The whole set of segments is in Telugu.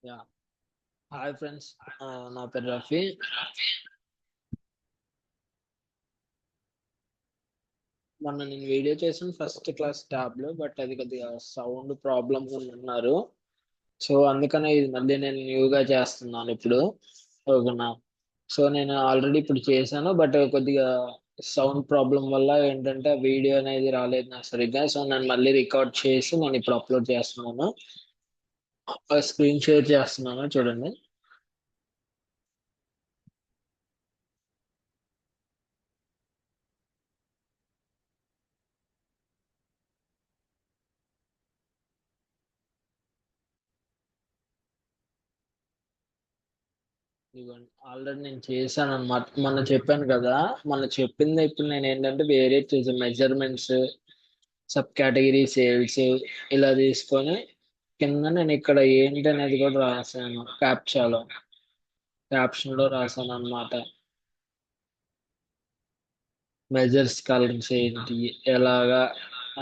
Yeah hi friends. నా పేరు రఫీ. మొన్న నేను వీడియో చేసిన ఫస్ట్ క్లాస్ ట్యాబ్ లో, బట్ అది కొద్దిగా సౌండ్ ప్రాబ్లమ్ ఉన్నారు. సో అందుకనే ఇది మళ్ళీ నేను న్యూగా చేస్తున్నాను ఇప్పుడు. ఓకేనా? సో నేను ఆల్రెడీ ఇప్పుడు చేశాను, బట్ కొద్దిగా సౌండ్ ప్రాబ్లం వల్ల ఏంటంటే వీడియో అనేది రాలేదు నాకు సరిగ్గా. సో నేను మళ్ళీ రికార్డ్ చేసి నేను ఇప్పుడు అప్లోడ్ చేస్తున్నాను. స్క్రీన్ షేర్ చేస్తున్నాను, చూడండి. ఇదిగోండి, ఆల్రెడీ నేను చేశాను అనమాట. మొన్న చెప్పాను కదా, మొన్న చెప్పింది ఇప్పుడు నేను ఏంటంటే వేరే చేసే మెజర్మెంట్స్, సబ్ కేటగిరీ, సేల్స్ ఇలా తీసుకొని కింద నేను ఇక్కడ ఏంటి అనేది కూడా రాశాను. క్యాప్షన్ లో రాశాను అనమాట. మెజర్స్ కలర్స్ ఏంటి, ఎలాగా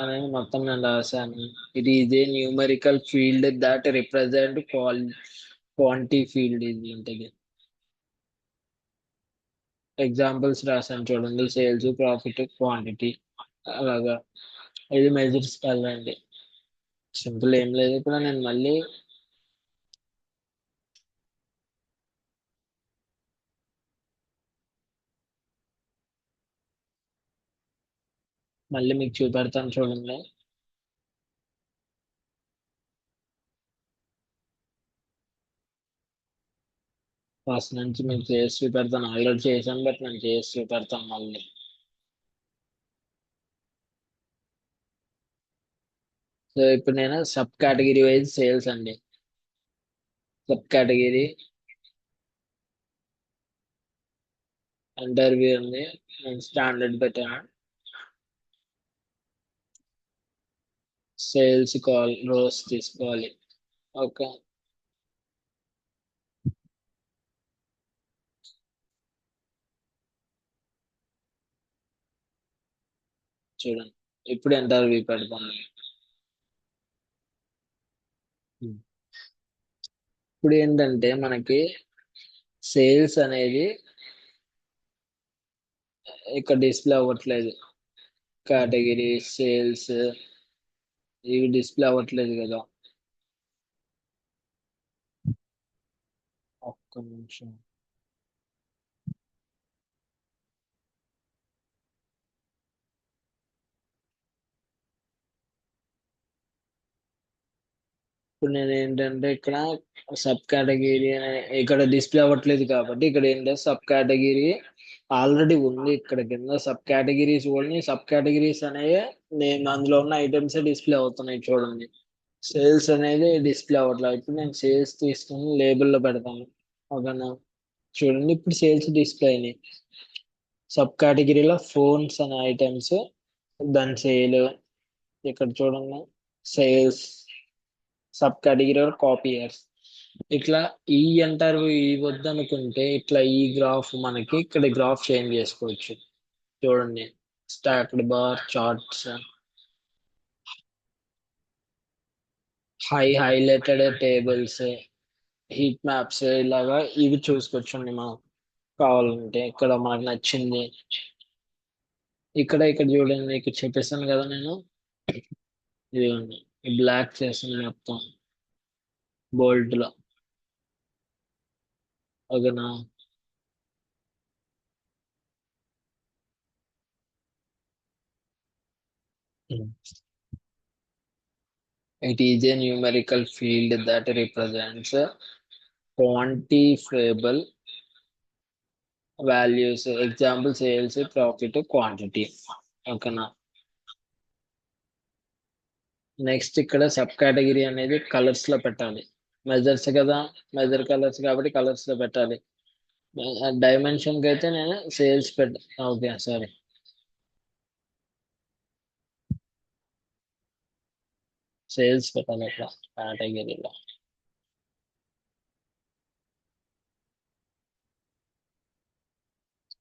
అనేది మొత్తం నేను రాశాను. ఇది ఇదే numerical field that represent quantity field ఇది ఇంటికి. ఎగ్జాంపుల్స్ రాశాను చూడండి: సేల్స్, ప్రాఫిట్, క్వాంటిటీ. అలాగా ఇది మెజర్స్ కదండి. సింపుల్ ఏం లేదు. ఇప్పుడు నేను మళ్ళీ మీకు చూపెడతాను చూడండి. ఫస్ట్ నుంచి మీకు చేసి చూపెడతాను. ఆల్రెడీ చేశాను, బట్ నేను చేసి చూపెడతాను మళ్ళీ. సో ఇప్పుడు నేను సబ్ కేటగిరీ వైజ్ సేల్స్ అండి. సబ్ కేటగిరీ ఇంటర్వ్యూ ఉంది. నేను స్టాండర్డ్ పెట్టాను. సేల్స్ కాల్ రోస్ తీసుకోవాలి. ఓకే, చూడండి. ఇప్పుడు ఇంటర్వ్యూ పెడతాను. ఇప్పుడు ఏంటంటే మనకి సేల్స్ అనేది ఇక్కడ డిస్ప్లే అవ్వట్లేదు. కేటగిరీ సేల్స్ ఇవి డిస్ప్లే అవ్వట్లేదు కదా. ఒక్క నిమిషం. ఇప్పుడు నేను ఏంటంటే ఇక్కడ సబ్ కేటగిరీ ఇక్కడ డిస్ప్లే అవ్వట్లేదు కాబట్టి ఇక్కడ ఏంటంటే సబ్ కేటగిరీ ఆల్రెడీ ఉంది. ఇక్కడ కింద sub categories only sub categories అనేవి నేను అందులో ఉన్న ఐటమ్స్ డిస్ప్లే అవుతున్నాయి చూడండి. సేల్స్ అనేది డిస్ప్లే అవ్వట్లేదు. ఇప్పుడు నేను సేల్స్ తీసుకుని లేబుల్లో పెడతాను. ఓకేనా? చూడండి, ఇప్పుడు సేల్స్ డిస్ప్లే అయినాయి. సబ్ కేటగిరీలో ఫోన్స్ అనే ఐటమ్స్, దాని సేల్ ఇక్కడ చూడండి. Sales sub category copiers. ఇట్లా ఈ అంటారు. ఈ వద్దనుకుంటే ఇట్లా ఈ గ్రాఫ్ మనకి ఇక్కడ గ్రాఫ్ చేంజ్ చేసుకోవచ్చు. చూడండి, stacked bar charts, highlighted tables, heat maps, ఇలాగా ఇవి చూసుకోవచ్చండి మనం. కావాలంటే ఇక్కడ మనకు నచ్చింది ఇక్కడ చూడండి. ఇక్కడ చెప్పేసాను కదా నేను. ఇదిగోండి, బ్లాక్ చేసాను మొత్తం బోల్డ్ లో. ఓకేనా? It is a numerical field that represents quantifiable values. Example: sales, profit, quantity. ఓకేనా? నెక్స్ట్ ఇక్కడ సబ్ కేటగిరీ అనేది కలర్స్ లో పెట్టాలి. మెజర్స్ కదా, మెజర్ కలర్స్ కాబట్టి కలర్స్ లో పెట్టాలి. డైమెన్షన్ కి అయితే నేను సేల్స్ ఓకే, సారీ. సేల్స్ పెట్టాలి ఇక్కడ కేటగిరీలో.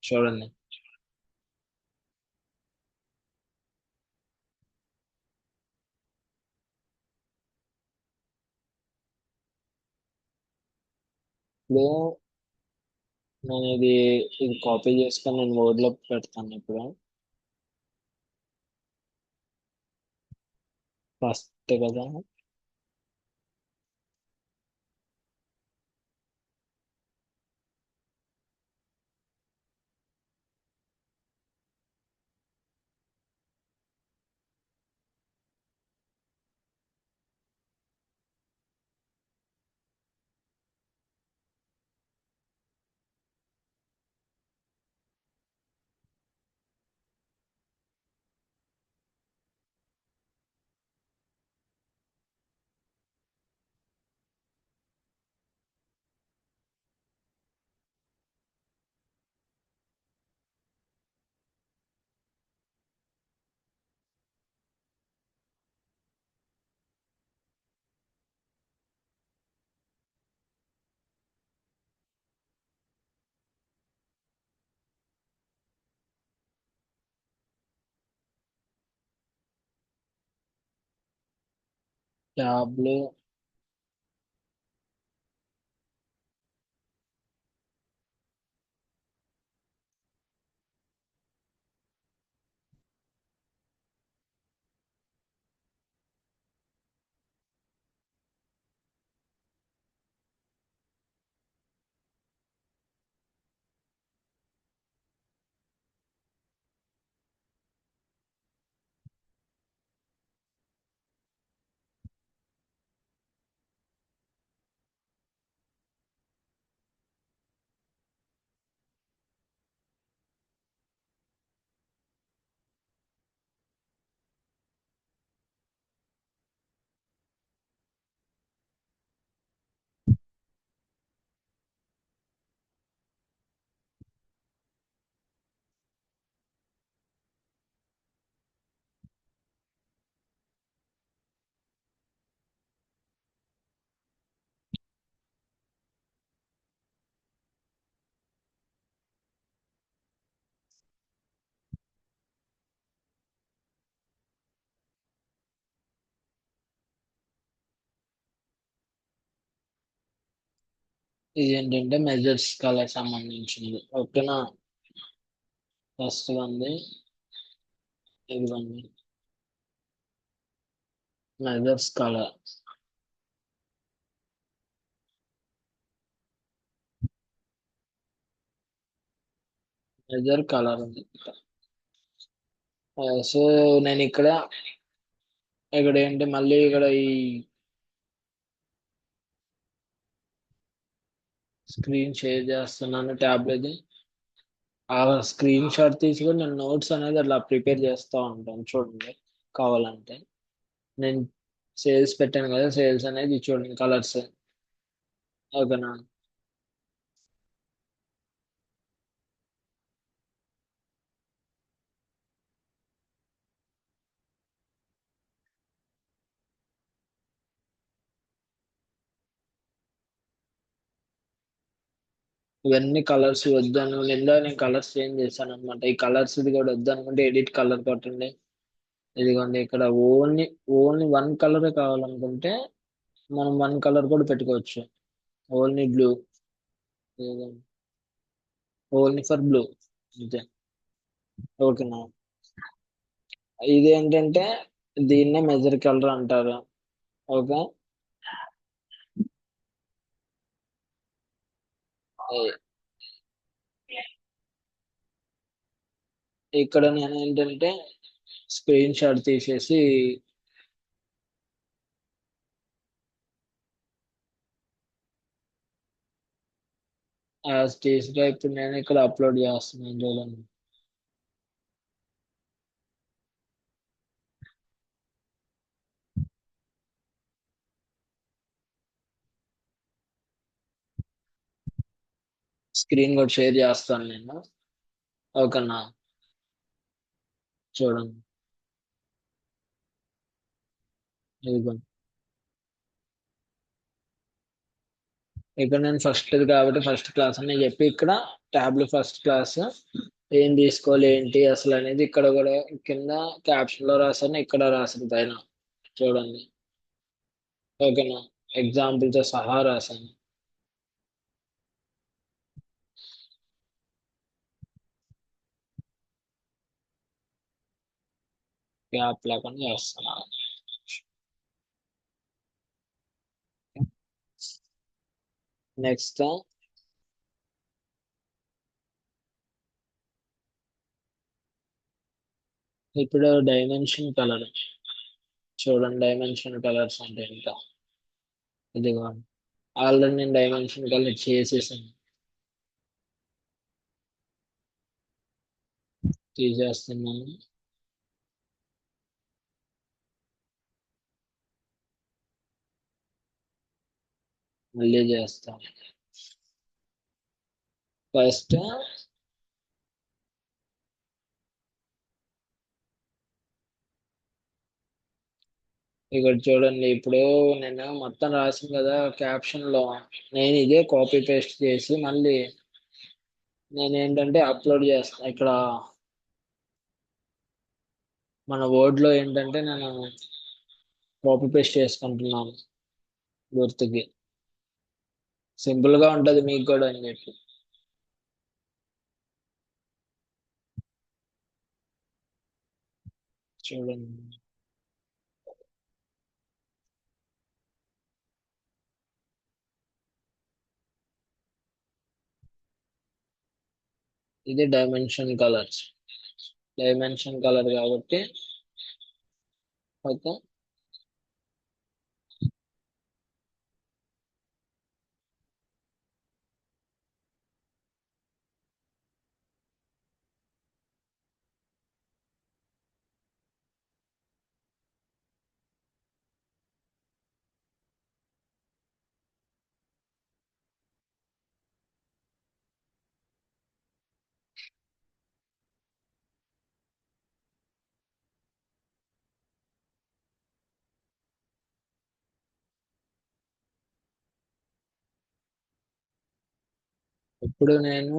చూడండి, ఇప్పుడు నేను ఇది కాపీ చేసుకొని నేను వర్డ్ లో పెడతాను ఇప్పుడు. ఫస్ట్ కదా. ట్యాబ్ లో ఇది ఏంటంటే మెజర్స్ కలర్ సంబంధించింది. ఓకేనా. ఫస్ట్ ఉంది ఇదిగోండి, మెజర్స్ కలర్. మెజర్ కలర్ ఉంది. సో నేను ఇక్కడ ఏంటి మళ్ళీ ఇక్కడ ఈ స్క్రీన్ షేర్ చేస్తున్నాను ట్యాబ్లెట్. ఆ స్క్రీన్ షాట్ తీసుకొని నేను నోట్స్ అనేది అట్లా ప్రిపేర్ చేస్తూ ఉంటాను చూడండి. కావాలంటే నేను సేల్స్ పెట్టాను కదా, సేల్స్ అనేది చూడండి కలర్స్. ఓకేనా. ఇవన్నీ కలర్స్ వద్దు అనుకుంటే ఇందాక నేను కలర్స్ చేంజ్ చేశాను అనమాట. ఈ కలర్స్ ఇది కూడా వద్దు అనుకుంటే ఎడిట్ కలర్ కొట్టండి. ఇదిగోండి ఇక్కడ ఓన్లీ ఓన్లీ వన్ కలర్ కావాలనుకుంటే మనం వన్ కలర్ కూడా పెట్టుకోవచ్చు. Only blue. Only for blue అంతే. ఓకేనా. ఇది ఏంటంటే దీన్నే మెజర్ కలర్ అంటారు. ఓకే. ఏ- ఇక్కడ నేను ఏంటంటే స్క్రీన్ షాట్ తీసేసి యాజ్ టీస్గా ఇప్పుడు నేను ఇక్కడ అప్లోడ్ చేస్తున్నాను చూడండి. స్క్రీన్ కూడా షేర్ చేస్తాను నేను. ఓకేనా. చూడండి. ఇదిగోండి. ఇక్కడ నేను ఫస్ట్ కాబట్టి ఫస్ట్ క్లాస్ అని చెప్పి ఇక్కడ ట్యాబ్ లో ఫస్ట్ క్లాస్ ఏం తీసుకోవాలి ఏంటి అసలు అనేది ఇక్కడ కూడా కింద క్యాప్షన్ లో రాసాను, ఇక్కడ రాసాను పైన. చూడండి. ఓకేనా. ఎగ్జాంపుల్ తో సహా రాసాను. గ్యాప్ లేకుండా చేస్తున్నాను. నెక్స్ట్ ఇప్పుడు డైమెన్షన్ కలర్ చూడండి. డైమెన్షన్ కలర్స్ అంటే ఇంకా ఇదిగో ఆల్రెడీ నేను డైమెన్షన్ కలర్ చేసేసాను. తీసేస్తున్నాను. మళ్ళీ చేస్తాను. ఫస్ట్ ఇక్కడ చూడండి. ఇప్పుడు నేను మొత్తం రాసింది కదా క్యాప్షన్ లో, నేను ఇదే కాపీ పేస్ట్ చేసి మళ్ళీ నేను ఏంటంటే అప్లోడ్ చేస్తాను. ఇక్కడ మన వర్డ్ లో ఏంటంటే నేను కాపీ పేస్ట్ చేసుకుంటున్నాను గుర్తుకి. సింపుల్ గా ఉంటది మీకు కూడా అని చెప్పి. చూడండి. ఇది డైమెన్షన్ కలర్స్. డైమెన్షన్ కలర్ కాబట్టి ఓకే. ఇప్పుడు నేను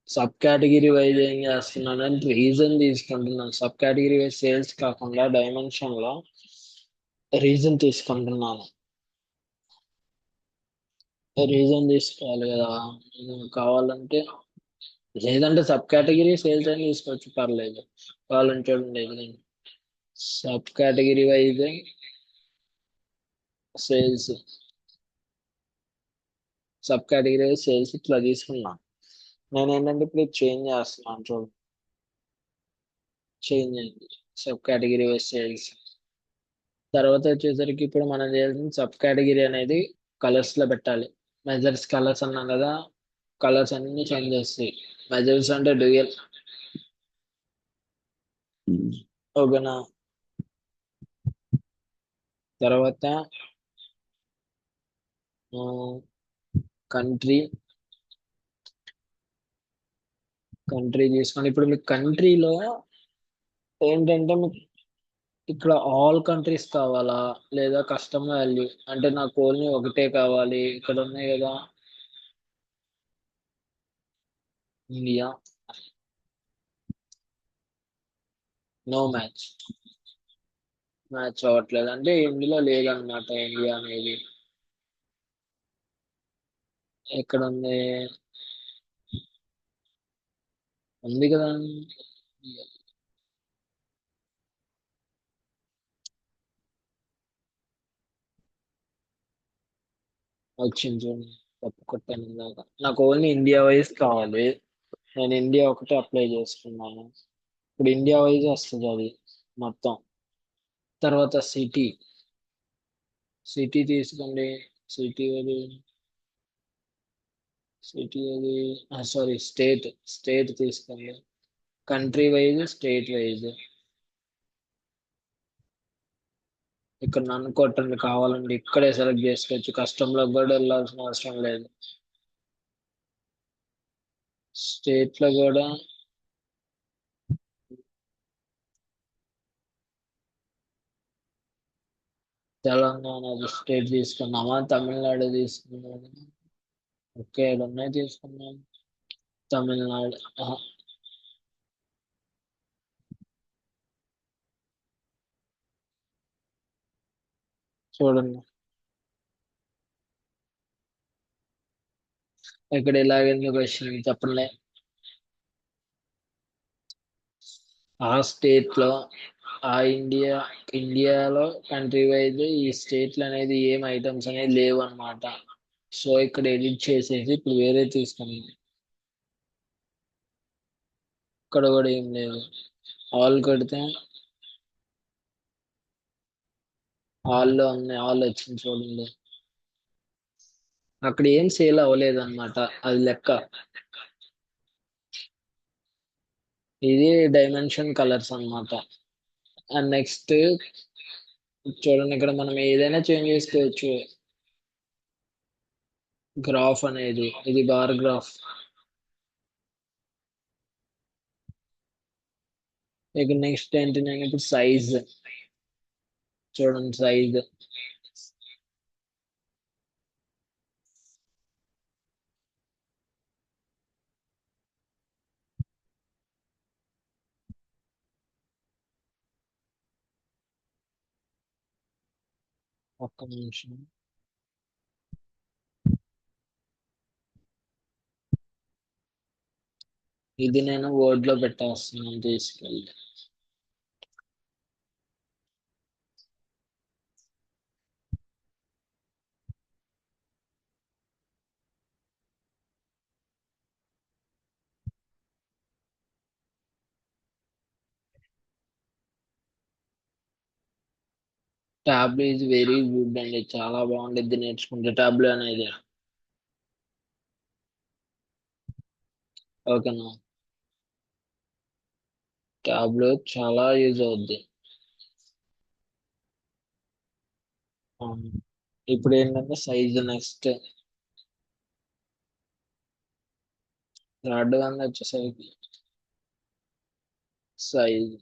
సబ్ కేటగిరీ వైజ్ ఏం చేస్తున్నాను అంటే రీజన్ తీసుకుంటున్నాను. సబ్ కేటగిరీ వైజ్ సేల్స్ కాకుండా డైమెన్షన్ లో రీజన్ తీసుకుంటున్నాను. రీజన్ తీసుకోవాలి కదా. కావాలంటే లేదంటే సబ్ కేటగిరీ సేల్స్ అని తీసుకోవచ్చు, పర్లేదు. కావాలంటే చూడండి. Sub category wise sales, sub category wise sales ఇట్లా తీసుకున్నాను. నేను ఏంటంటే ఇప్పుడు చేంజ్ చేస్తున్నాను చూడండి. చేంజ్ అయింది. సబ్ కేటగిరీ వైజ్ సేల్స్ తర్వాత వచ్చేసరికి ఇప్పుడు మనం చేయాల్సిన సబ్ కేటగిరీ అనేది కలర్స్ లో పెట్టాలి. మెజర్స్ కలర్స్ అన్నాం కదా. కలర్స్ అన్ని చేంజ్ చేస్తాయి. మెజర్స్ అంటే డ్యూయల్. ఓకేనా. తర్వాత కంట్రీ. కంట్రీ తీసుకొని ఇప్పుడు మీకు కంట్రీలో ఏంటంటే మీకు ఇక్కడ ఆల్ కంట్రీస్ కావాలా, లేదా కస్టమ్ వాల్యూ అంటే నాకు ఓన్లీ ఒకటే కావాలి ఇక్కడ ఉన్నాయి కదా. ఇండియా. No match. మ్యాచ్ అవ్వట్లేదు అంటే ఇందులో లేదన్నమాట ఇండియా అనేది. ఎక్కడ ఉంది. ఉంది కదా. వచ్చింది చూడండి. తప్పు కొట్టాను ఇందాక. నాకు ఓన్లీ ఇండియా వైజ్ కావాలి. నేను ఇండియా ఒకటే అప్లై చేసుకున్నాను. ఇప్పుడు ఇండియా వైజ్ వస్తుంది అది మొత్తం. తర్వాత సిటీ. సిటీ తీసుకోండి. సిటీ అది. సిటీ అది. Sorry, state. స్టేట్ తీసుకోండి. Country wise, state wise. ఇక్కడ నన్ను కొట్టండి కావాలండి. ఇక్కడే సెలెక్ట్ చేసుకోవచ్చు. కస్టమ్ లో కూడా వెళ్ళాల్సిన అవసరం లేదు. స్టేట్ లో కూడా తెలంగాణ స్టేట్ తీసుకున్నామా, తమిళనాడు తీసుకున్నామా. ఓకే, ఉన్నాయి తీసుకున్నాం. తమిళనాడు. చూడండి. ఇక్కడ ఇలాగెందుకు వచ్చింది చెప్పండి. ఆ స్టేట్ లో ఆ ఇండియాలో కంట్రీ వైజ్ ఈ స్టేట్లు అనేది ఏం ఐటమ్స్ అనేది లేవు అనమాట. సో ఇక్కడ ఎడిట్ చేసేసి ఇప్పుడు వేరే తీసుకున్నాం. ఇక్కడ కూడా ఏం లేదు. ఆల్ కొడితే ఆల్లో ఉంది, ఆల్ వచ్చింది చూడండి. అక్కడ ఏం సేల్ అవ్వలేదు అనమాట, అది లెక్క. ఇది డైమెన్షన్ కలర్స్ అన్నమాట. అండ్ నెక్స్ట్ చూడండి, ఇక్కడ మనం ఏదైనా చేంజ్ చేసుకోవచ్చు. గ్రాఫ్ అనేది ఇది బార్ గ్రాఫ్. ఇక నెక్స్ట్ ఏంటి, నేను ఇప్పుడు సైజ్ చూడండి, సైజ్ ఒక్క నిమిషం. ఇది నేను వర్డ్ లో పెట్టేస్తున్నాను తీసుకెళ్ళి. టాబ్లెట్ ఈజ్ వెరీ గుడ్ అండి, చాలా బాగుండిద్ది నేర్చుకుంటే టాబ్లెట్ అనేది. ఓకేనా, టాబ్లెట్ చాలా యూజ్ అవుద్ది. అవును. ఇప్పుడు ఏంటంటే సైజ్ నెక్స్ట్ థర్డ్ వన్ వచ్చేసరికి సైజ్.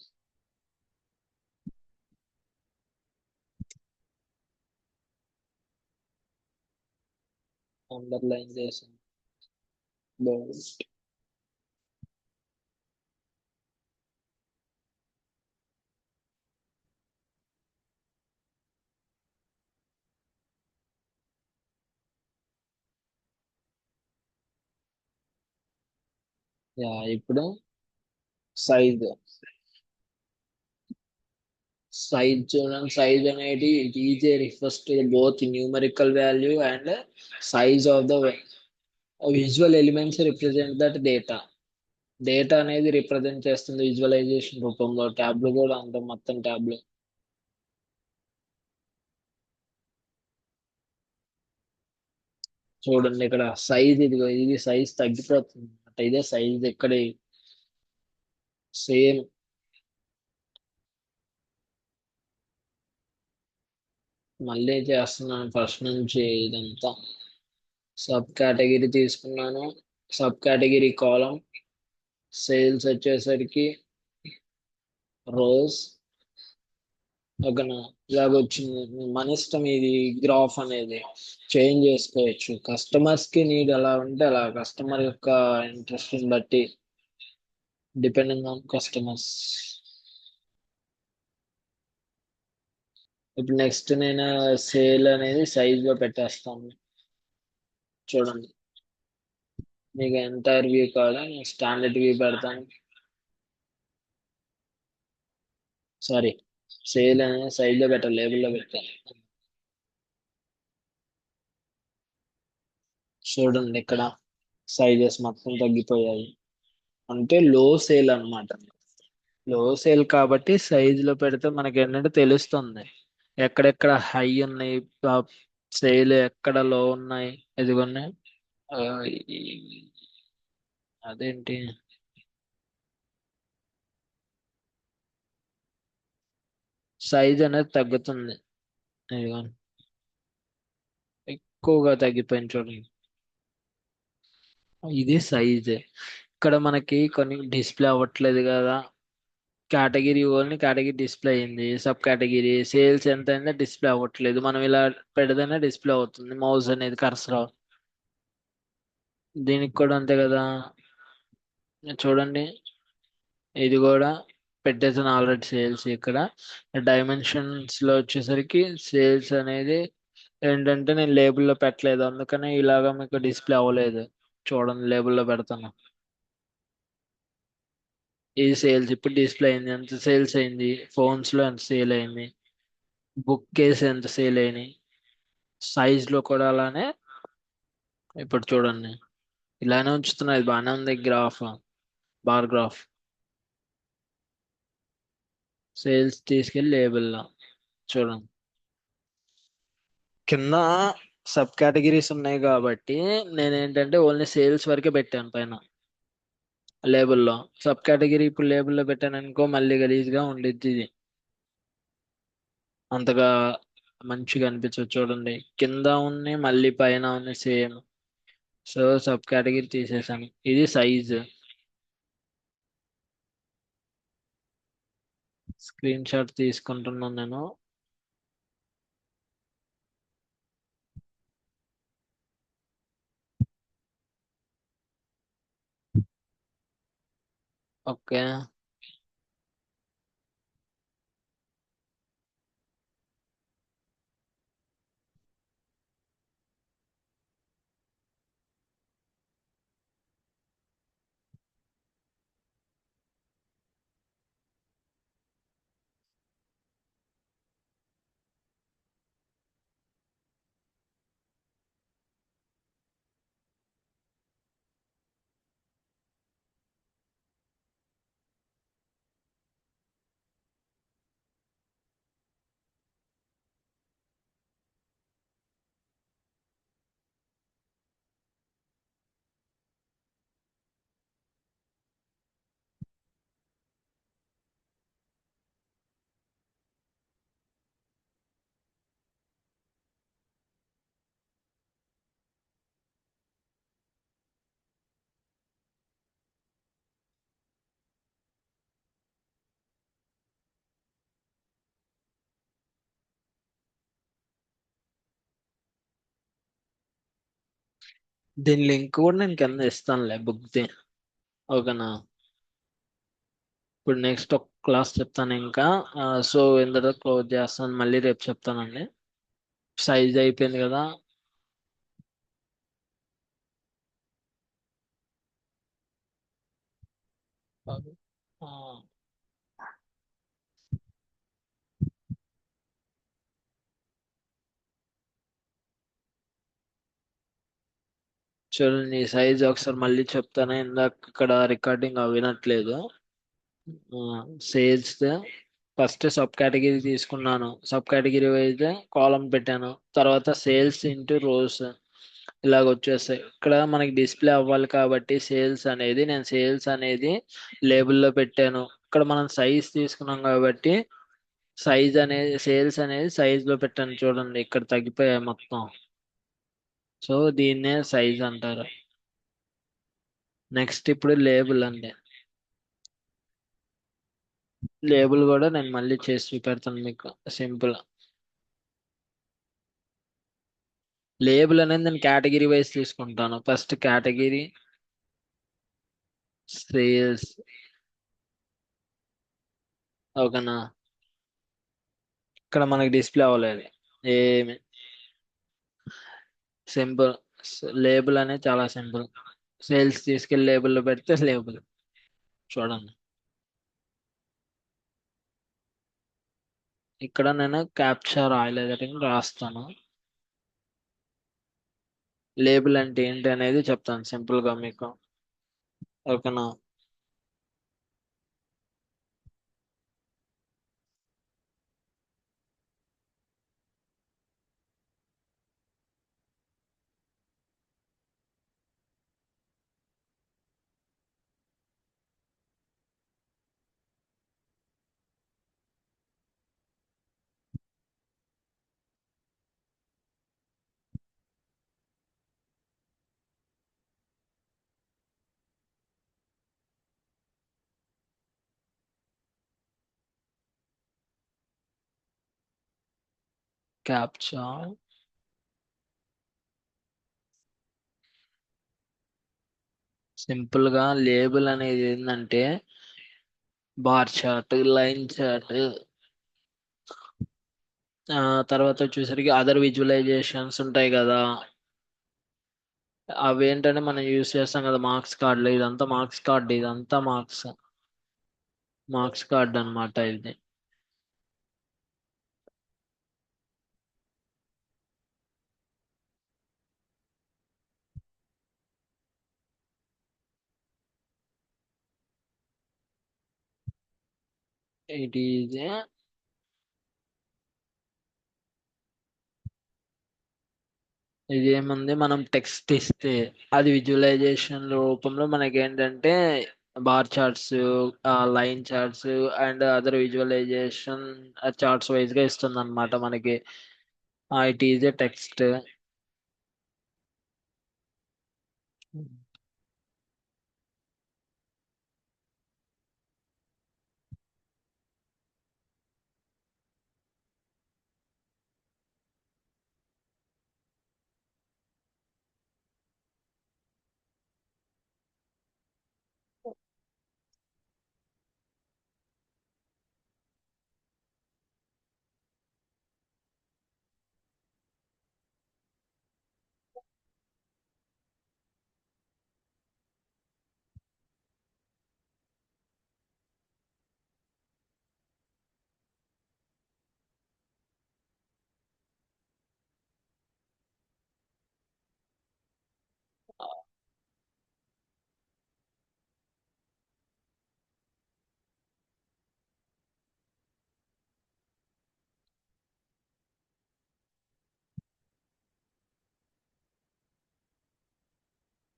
అండర్లైన్ చేసాను. బోల్డ్. యా, ఇప్పుడు సైజ్. సైజ్ చూడండి, సైజ్ అనేది easy refers to both numerical value and size of the visual elements represent that data. Data అనేది రిప్రజెంట్ చేస్తుంది విజువలైజేషన్ రూపంలో. ట్యాబ్లు కూడా అంత మొత్తం ట్యాబ్లు. చూడండి ఇక్కడ సైజ్, ఇదిగో ఇది సైజ్ తగ్గిపోతుంది అన్నమాట. ఇదే సైజ్ ఇక్కడ సేమ్. మళ్ళీ చేస్తున్నాను ఫస్ట్ నుంచి ఇదంతా. సబ్ కేటగిరీ తీసుకున్నాను. సబ్ కేటగిరీ కాలం సేల్స్ వచ్చేసరికి రోజ్. ఓకేనా, ఇలాగ వచ్చింది. మన ఇష్టం ఇది. గ్రాఫ్ అనేది చేంజ్ చేసుకోవచ్చు. కస్టమర్స్ కి నీడ్ ఎలా ఉంటే అలా, కస్టమర్ యొక్క ఇంట్రెస్ట్ బట్టి, డిపెండింగ్ ఆన్ కస్టమర్స్. ఇప్పుడు నెక్స్ట్ నేను సేల్ అనేది సైజ్ లో పెట్టేస్తాను. చూడండి, మీకు ఎంటైర్ వ్యూ కావాలా, నేను స్టాండర్డ్ వ్యూ పెడతాను. సారీ, సేల్ అనేది సైజ్ లో పెట్టాలి, లేబుల్ లో పెట్టాలి. చూడండి ఇక్కడ సైజెస్ మొత్తం తగ్గిపోయాయి. అంటే లో సేల్ అన్నమాట. లో సేల్ కాబట్టి సైజ్ లో పెడితే మనకి ఏంటంటే తెలుస్తుంది ఎక్కడెక్కడ హై ఉన్నాయి, సేల్ ఎక్కడ లో ఉన్నాయి. ఇదిగోండి. ఆ, అదేంటి, సైజ్ అనేది తగ్గుతుంది. ఇదిగోండి, ఎక్కువగా తగ్గిపోయింది చూడండి. ఇది సైజ్. ఇక్కడ మనకి కొన్ని డిస్ప్లే అవ్వట్లేదు కదా. కేటగిరీ ఓన్లీ కేటగిరీ డిస్ప్లే అయింది. సబ్ కేటగిరీ సేల్స్ ఎంత అయిందో డిస్ప్లే అవ్వట్లేదు. మనం ఇలా పెడితేనే డిస్ప్లే అవుతుంది మౌస్ అనేది, కర్సర్. దీనికి కూడా అంతే కదా. చూడండి, ఇది కూడా పెట్టేసాను ఆల్రెడీ సేల్స్ ఇక్కడ. డైమెన్షన్స్ లో వచ్చేసరికి సేల్స్ అనేది ఏంటంటే నేను లేబుల్లో పెట్టలేదు, అందుకనే ఇలాగా మీకు డిస్ప్లే అవ్వలేదు. చూడండి, లేబుల్లో పెడతాను. ఇది సేల్స్ ఇప్పుడు డిస్ప్లే అయింది, ఎంత సేల్స్ అయింది, ఫోన్స్ లో ఎంత సేల్ అయింది, బుక్ కేసు ఎంత సేల్ అయినాయి, సైజ్ లో కూడా అలానే. ఇప్పుడు చూడండి, ఇలానే ఉంచుతున్నా, ఇది బాగానే ఉంది గ్రాఫ్, బార్ గ్రాఫ్. సేల్స్ తీసుకెళ్ళి లేబుల్లో చూడండి, కింద సబ్ కేటగిరీస్ ఉన్నాయి కాబట్టి నేను ఏంటంటే ఓన్లీ సేల్స్ వరకే పెట్టాను పైన లేబుల్లో. సబ్ కేటగిరీ ఇప్పుడు లేబుల్లో పెట్టాను అనుకో, మళ్ళీ గలీజ్ గా ఉండిద్ది ఇది, అంతగా మంచిగా అనిపించదు. చూడండి, కింద ఉన్నాయి మళ్ళీ పైన ఉన్నాయి సేమ్. సో సబ్ కేటగిరీ తీసేసాను. ఇది సైజ్. స్క్రీన్ షాట్ తీసుకుంటున్నాను నేను. ఓకే, దీని లింక్ కూడా నేను కింద ఇస్తానులే, బుక్ ది. ఓకేనా. ఇప్పుడు నెక్స్ట్ ఒక క్లాస్ చెప్తాను ఇంకా. సో ఇంతలో క్లోజ్ చేస్తాను, మళ్ళీ రేపు చెప్తానండి. సైజ్ అయిపోయింది కదా. ఆ, చూడండి సైజ్ ఒకసారి మళ్ళీ చెప్తాను, ఇందాక ఇక్కడ రికార్డింగ్ అవినట్లేదు. సేల్స్ ఫస్ట్ సబ్ కేటగిరీ తీసుకున్నాను, సబ్ కేటగిరీ వైజ్ కాలం పెట్టాను, తర్వాత సేల్స్ ఇంటూ రోస్ ఇలాగ వచ్చేస్తాయి. ఇక్కడ మనకి డిస్ప్లే అవ్వాలి కాబట్టి సేల్స్ అనేది, నేను సేల్స్ అనేది లేబుల్లో పెట్టాను. ఇక్కడ మనం సైజ్ తీసుకున్నాం కాబట్టి సైజ్ అనేది, సేల్స్ అనేది సైజ్ లో పెట్టాను. చూడండి ఇక్కడ తగ్గిపోయాయి మొత్తం. సో దీన్నే సైజ్ అంటారు. నెక్స్ట్ ఇప్పుడు లేబుల్ అండి. లేబుల్ కూడా నేను మళ్ళీ చేసి చూపెడతాను మీకు, సింపుల్. లేబుల్ అనేది నేను కేటగిరీ వైజ్ తీసుకుంటాను. First category sales. ఓకేనా. ఇక్కడ మనకి డిస్ప్లే అవ్వలేదు ఏమి. సింపుల్. లేబుల్ అనేది చాలా సింపుల్. సేల్స్ తీసుకెళ్లి లేబుల్లో పెడితే లేబుల్. చూడండి, ఇక్కడ నేను క్యాప్చర్ రాయలేదని రాస్తాను. లేబుల్ అంటే ఏంటి అనేది చెప్తాను సింపుల్ గా మీకు. ఓకేనా. క్యాప్చర్ సింపుల్ గా లేబుల్ అనేది ఏంటంటే బార్ చార్ట్, లైన్ చార్ట్, తర్వాత వచ్చేసరికి అదర్ విజువలైజేషన్స్ ఉంటాయి కదా. అవి ఏంటంటే మనం యూస్ చేస్తాం కదా మార్క్స్ కార్డులో, ఇదంతా మార్క్స్ కార్డ్, ఇదంతా మార్క్స్. మార్క్స్ కార్డ్ అన్నమాట ఇది. ఇట్ ఈజ్ ఇది ఏముంది, మనం టెక్స్ట్ ఇస్తే అది విజువలైజేషన్ రూపంలో మనకి ఏంటంటే bar charts, line charts and other visualisation charts wise గా ఇస్తుంది అనమాట మనకి. It is a text.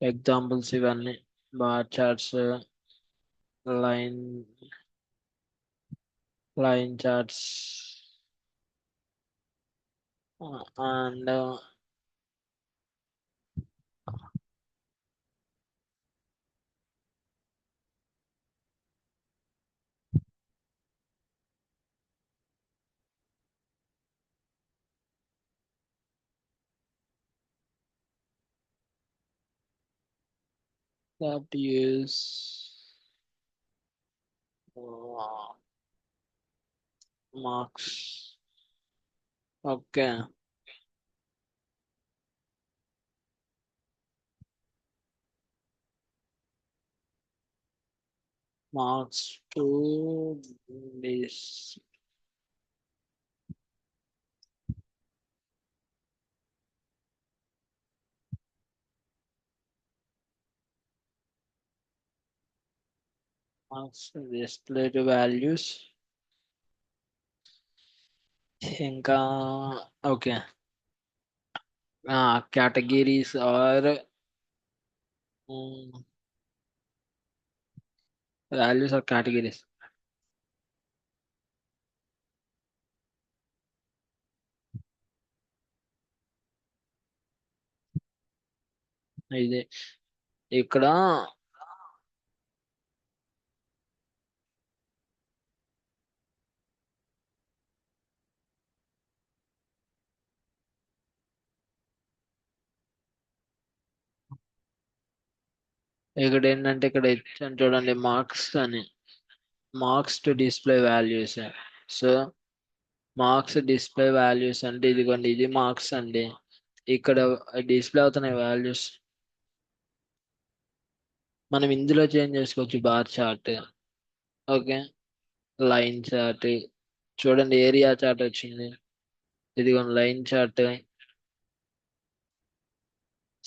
Examples ఇవన్నీ bar charts, line line charts and that use marks. Okay. Marks to this. Marks display to values. ఇంకా okay, categories or values or categories. ఇది ఇక్కడ ఇక్కడ ఏంటంటే ఇక్కడ ఇచ్చాను చూడండి మార్క్స్ అని. Marks to display values. So marks display values అంటే ఇదిగోండి, ఇది మార్క్స్ అండి. ఇక్కడ డిస్ప్లే అవుతున్నాయి వాల్యూస్. మనం ఇందులో చేంజ్ చేసుకోవచ్చు bar chart. Okay. Line chart, చూడండి ఏరియా చార్ట్ వచ్చింది. ఇదిగోండి line chart,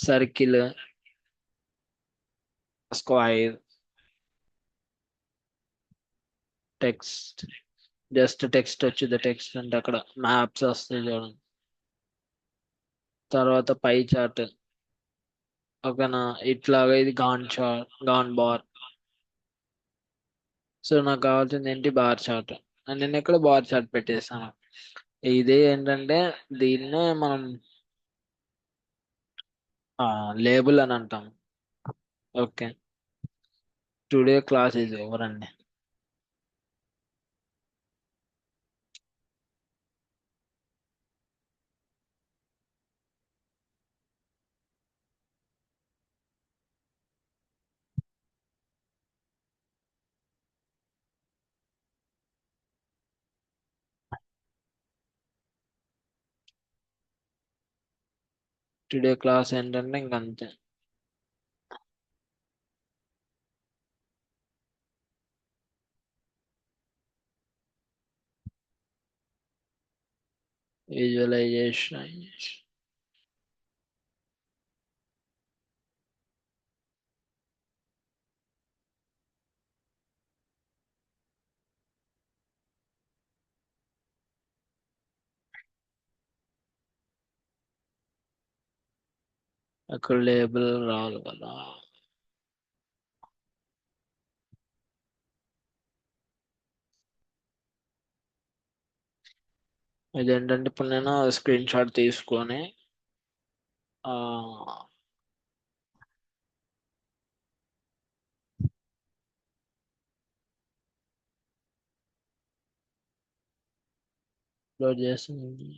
circle, square, text. Just text వచ్చింది, టెక్స్ట్ అంటే అక్కడ మ్యాప్స్ వస్తాయి చూడండి. తర్వాత పై చార్ట్. ఓకేనా, ఇట్లాగా ఇది gone chart, gone bar. So నాకు కావాల్సింది ఏంటి, బార్ చార్ట్. నేను ఇక్కడ బార్ చార్ట్ పెట్టేసాను. ఇదే ఏంటంటే దీన్నే మనం లేబుల్ అని అంటాం. Okay. Today class is over అండి. టుడే క్లాస్ ఏంటంటే ఇంకంతే. విజువలైజేషన్. అక్కడ లేబుల్ రావాలి కదా. ఇదేంటంటే ఇప్పుడు నేను స్క్రీన్ షాట్ తీసుకొని అప్లోడ్ చేస్తుంది.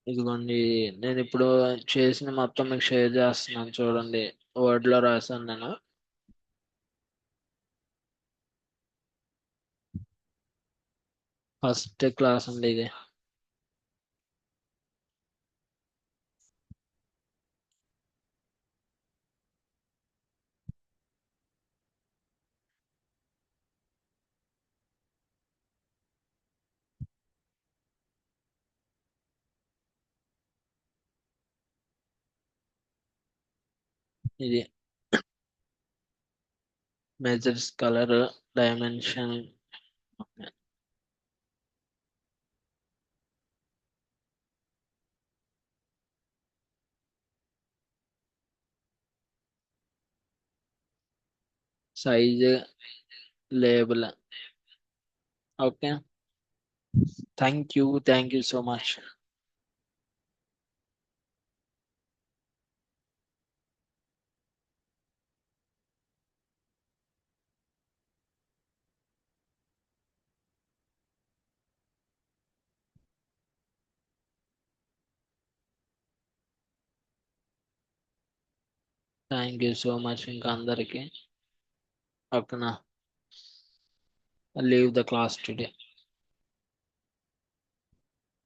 ఇదిగోండి, నేను ఇప్పుడు చేసిన మొత్తం మీకు షేర్ చేస్తున్నాను చూడండి. వర్డ్ లో రాశాను నేను. ఫస్ట్ క్లాస్ అండి ఇది. ఇది measures colour dimension size label. Okay, thank you so much. Thank you so much ఇంకా అందరికి. ఓకేనా, లీవ్ ద క్లాస్ టుడే.